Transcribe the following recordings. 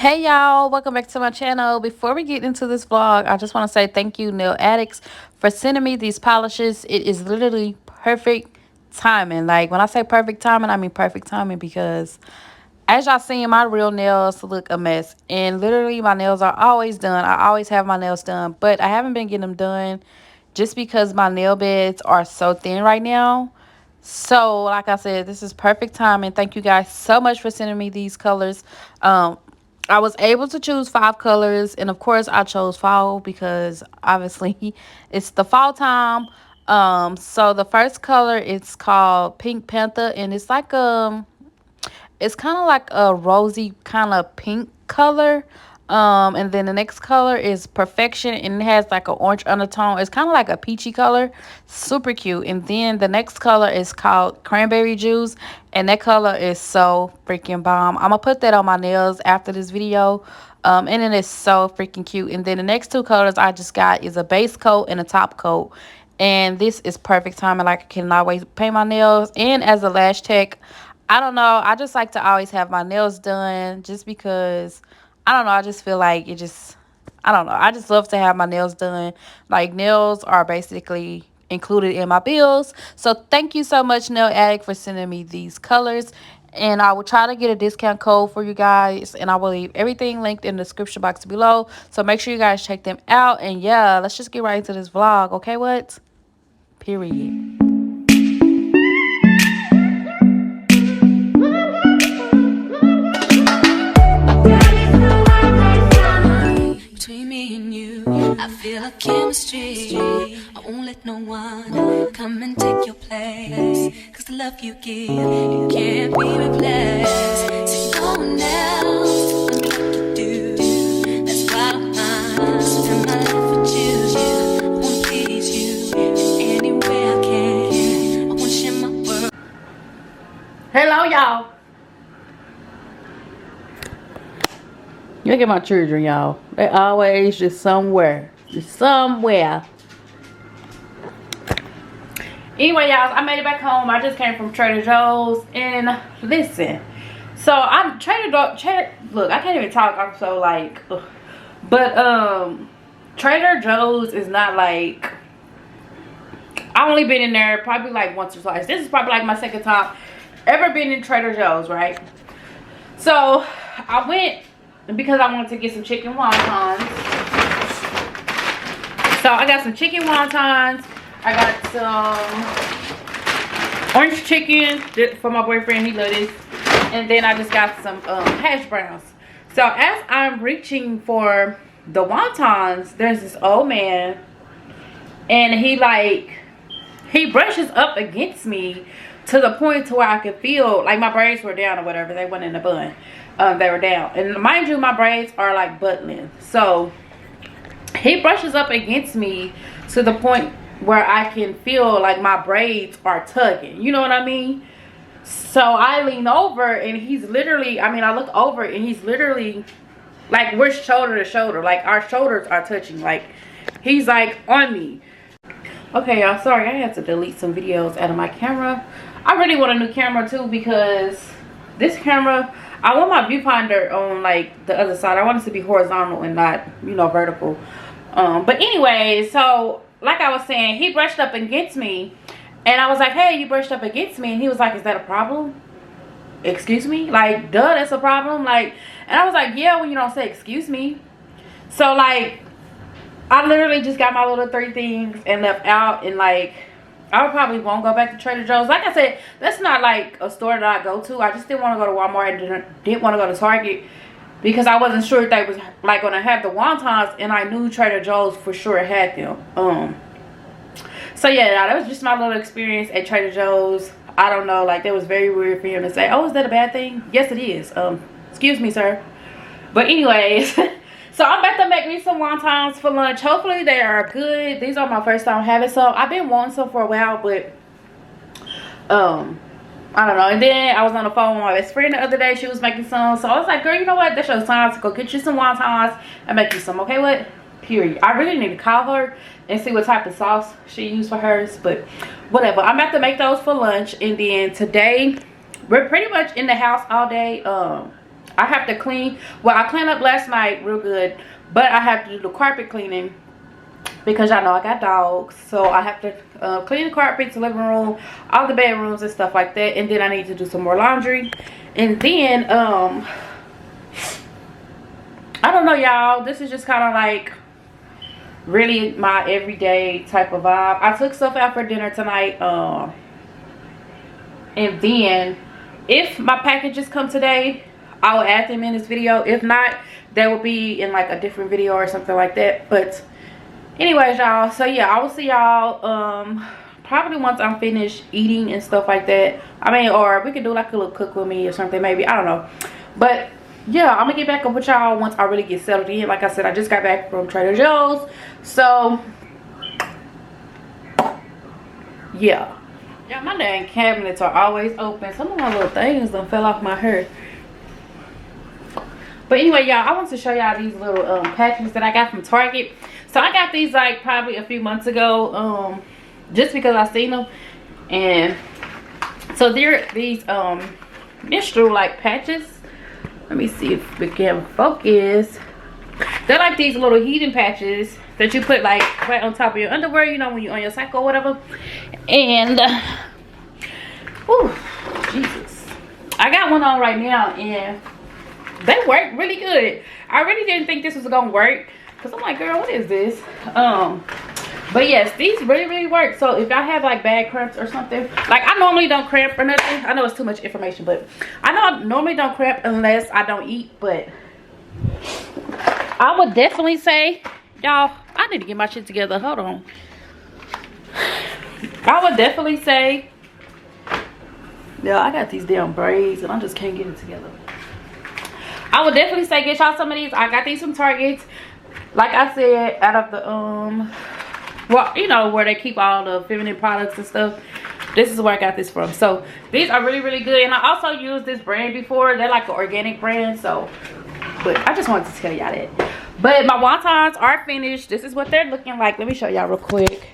Hey y'all, welcome back to my channel. Before we get into this vlog, I just want to say thank you, nail addicts, for sending me these polishes. It is literally perfect timing. Like when I say perfect timing, I mean perfect timing because as y'all seen, my real nails look a mess. And literally my nails are always done. I always have my nails done, but I haven't been getting them done just because my nail beds are so thin right now. So like I said, this is perfect timing. Thank you guys so much for sending me these colors. I was able to choose 5 colors, and of course I chose fall because obviously it's the fall time. So the first color is called Pink Panther, and it's kind of like a rosy kind of pink color. And then the next color is Perfection, and it has like an orange undertone. It's kind of like a peachy color, super cute. And then the next color is called Cranberry Juice, and that color is so freaking bomb. I'm gonna put that on my nails after this video. And it is so freaking cute. And then the next 2 colors I just got is a base coat and a top coat. And this is perfect timing. Like I cannot wait to paint my nails. And as a lash tech, I don't know, I just like to always have my nails done just because, I don't know, I just feel like I don't know, I just love to have my nails done. Like nails are basically included in my bills. So thank you so much, Nail Addict, for sending me these colors. And I will try to get a discount code for you guys. And I will leave everything linked in the description box below. So make sure you guys check them out. And yeah, let's just get right into this vlog. Okay, what? Period. Between me and you, I feel a chemistry. I won't let no one come and take your place. Cause the love you give, it can't be replaced. See no one else can do like you do. That's why I'm mine. Spend my life with you. I wanna please you in any way I can. I wanna share my world. Hello, y'all. Look at my children, y'all. They always just somewhere. Just somewhere. Anyway, y'all, I made it back home. I just came from Trader Joe's. And listen. So, I'm look, I can't even talk. I'm so like, ugh. But, Trader Joe's is not like, I only been in there probably like once or twice. This is probably like my second time ever been in Trader Joe's, right? So, I went because I wanted to get some chicken wontons. So I got some chicken wontons. I got some orange chicken for my boyfriend. He loves this. And then I just got some hash browns. So as I'm reaching for the wontons, there's this old man. And he brushes up against me to the point to where I could feel like my braids were down or whatever. They went in the bun. They were down, and mind you, my braids are like butt length. So he brushes up against me to the point where I can feel like my braids are tugging, you know what I mean? So I lean over, and he's literally, I look over, and he's literally like, we're shoulder to shoulder, like our shoulders are touching, like he's like on me. Okay, y'all, sorry, I had to delete some videos out of my camera. I really want a new camera too, because this camera, I want my viewfinder on like the other side. I want it to be horizontal and not, you know, vertical. But anyway, so like I was saying, he brushed up against me, and I was like, hey, you brushed up against me. And he was like, is that a problem? Excuse me? Like, duh, that's a problem. Like, and I was like, yeah, well, you don't say excuse me. So like, I literally just got my little 3 things and left out, and like, I probably won't go back to Trader Joe's. Like I said, that's not like a store that I go to. I just didn't want to go to Walmart and didn't want to go to Target because I wasn't sure if they was like going to have the wontons, and I knew Trader Joe's for sure had them. So yeah, that was just my little experience at Trader Joe's. I don't know, like that was very weird for him to say, oh, is that a bad thing? Yes, it is. Excuse me, sir. But anyways, so I'm about to make me some wontons for lunch. Hopefully they are good. These are my first time having some. I've been wanting some for a while, but I don't know. And then I was on the phone with my best friend the other day. She was making some. So I was like, girl, you know what? That's your time to go get you some wontons and make you some. Okay, what? Period. I really need to call her and see what type of sauce she used for hers. But whatever. I'm about to make those for lunch. And then today, we're pretty much in the house all day. I have to clean. Well, I cleaned up last night real good, but I have to do the carpet cleaning because y'all know I got dogs. So I have to clean the carpets, the living room, all the bedrooms and stuff like that. And then I need to do some more laundry. And then I don't know, y'all, this is just kind of like really my everyday type of vibe. I took stuff out for dinner tonight, and then if my packages come today, I will add them in this video. If not, they will be in like a different video or something like that. But anyways, y'all, so yeah, I will see y'all probably once I'm finished eating and stuff like that. I mean, or we could do like a little cook with me or something, maybe, I don't know. But yeah, I'm gonna get back up with y'all once I really get settled in. Like I said, I just got back from Trader Joe's, so yeah. Yeah, my dang cabinets are always open. Some of my little things done fell off my hair. But anyway, y'all, I want to show y'all these little packages that I got from Target. So I got these like probably a few months ago, just because I seen them. And so they're these menstrual like patches. Let me see if we can focus. They're like these little heating patches that you put like right on top of your underwear, you know, when you're on your cycle or whatever. And whew, Jesus, I got one on right now and they work really good. I really didn't think this was gonna work because I'm like, girl, what is this? But yes, these really work. So if I have like bad cramps or something, like I normally don't cramp or nothing. I know it's too much information, but I know I normally don't cramp unless I don't eat. But I would definitely say, y'all, I need to get my shit together. Hold on. I would definitely say, yeah, I got these damn braids and I just can't get it together. I would definitely say get y'all some of these. I got these from Target. Like I said, out of the well, you know, where they keep all the feminine products and stuff, this is where I got this from. So these are really good. And I also used this brand before. They're like an organic brand, so but I just wanted to tell y'all that. But my wontons are finished. This is what they're looking like. Let me show y'all real quick.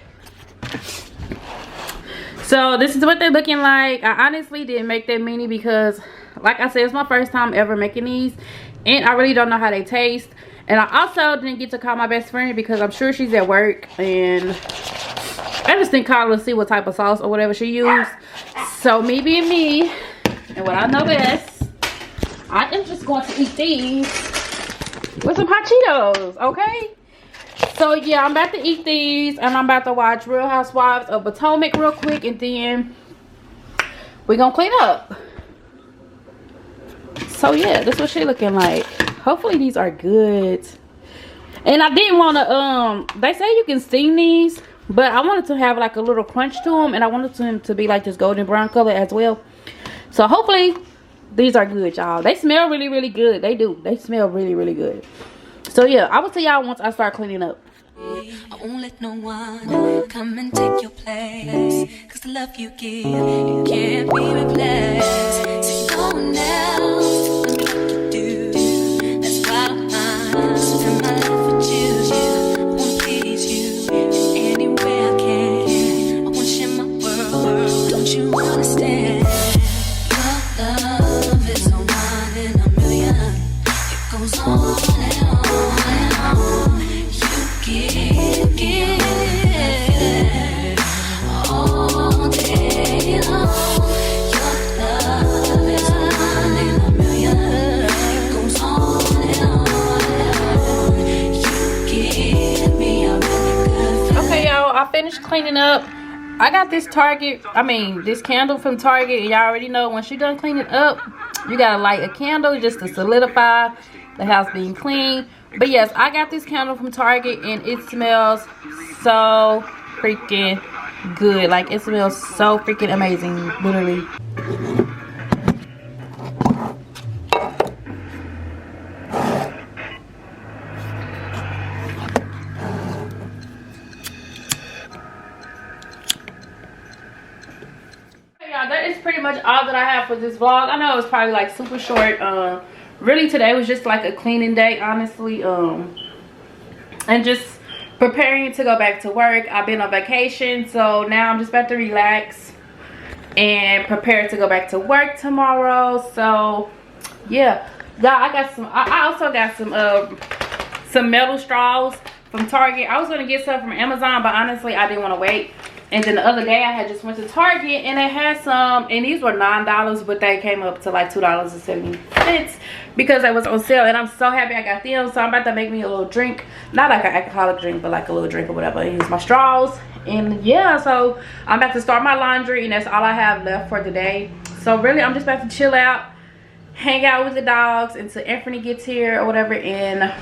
So this is what they're looking like. I honestly didn't make that many because, like I said, it's my first time ever making these, and I really don't know how they taste. And I also didn't get to call my best friend because I'm sure she's at work, and I just didn't call her to see what type of sauce or whatever she used. So me being me and what I know best, I am just going to eat these with some hot Cheetos, okay? So yeah, I'm about to eat these and I'm about to watch Real Housewives of Potomac real quick, and then we're gonna clean up. So yeah, this is what she looking like. Hopefully these are good. And I didn't want to they say you can steam these, but I wanted to have like a little crunch to them, and I wanted them to be like this golden brown color as well. So hopefully these are good, y'all. They smell really good. They do. They smell really good. So yeah, I will see y'all once I start cleaning up. I won't let no one come and take your place, 'cause the love you give, it can't be replaced. So no one else can do what you do. That's why I spend my life with you. I wanna please you in any way I can. I wanna share my world, don't you understand? Your love is a one in a million. It goes on and on and on. You give all day long. Your love is one in a million. It goes on and on and on. You give me a really good feeling. Okay, y'all, I finished cleaning up. I got this this candle from Target. Y'all already know once you're done cleaning up, you gotta light a candle just to solidify the house being clean. But yes, I got this candle from Target and it smells so freaking good. Like, it smells so freaking amazing, literally. Y'all, that is pretty much all that I have for this vlog. I know it was probably like super short. Really today was just like a cleaning day, honestly, and just preparing to go back to work. I've been on vacation, so now I'm just about to relax and prepare to go back to work tomorrow. So yeah, Yeah, I got some. I also got some metal straws from Target. I was gonna get some from Amazon, but honestly I didn't want to wait. And then the other day I had just went to Target and they had some, and these were $9, but they came up to like $2.70 because they was on sale. And I'm so happy I got them. So I'm about to make me a little drink, not like an alcoholic drink, but like a little drink or whatever. And use my straws. And yeah, so I'm about to start my laundry, and that's all I have left for today. So really I'm just about to chill out, hang out with the dogs until Tiffany gets here or whatever. And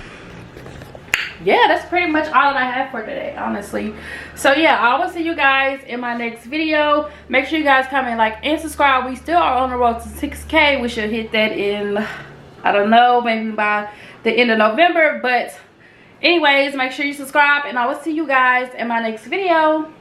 yeah, that's pretty much all that I have for today, honestly. So yeah, I will see you guys in my next video. Make sure you guys comment, like, and subscribe. We still are on the road to 6K. We should hit that in, I don't know, maybe by the end of November. But anyways, make sure you subscribe, and I will see you guys in my next video.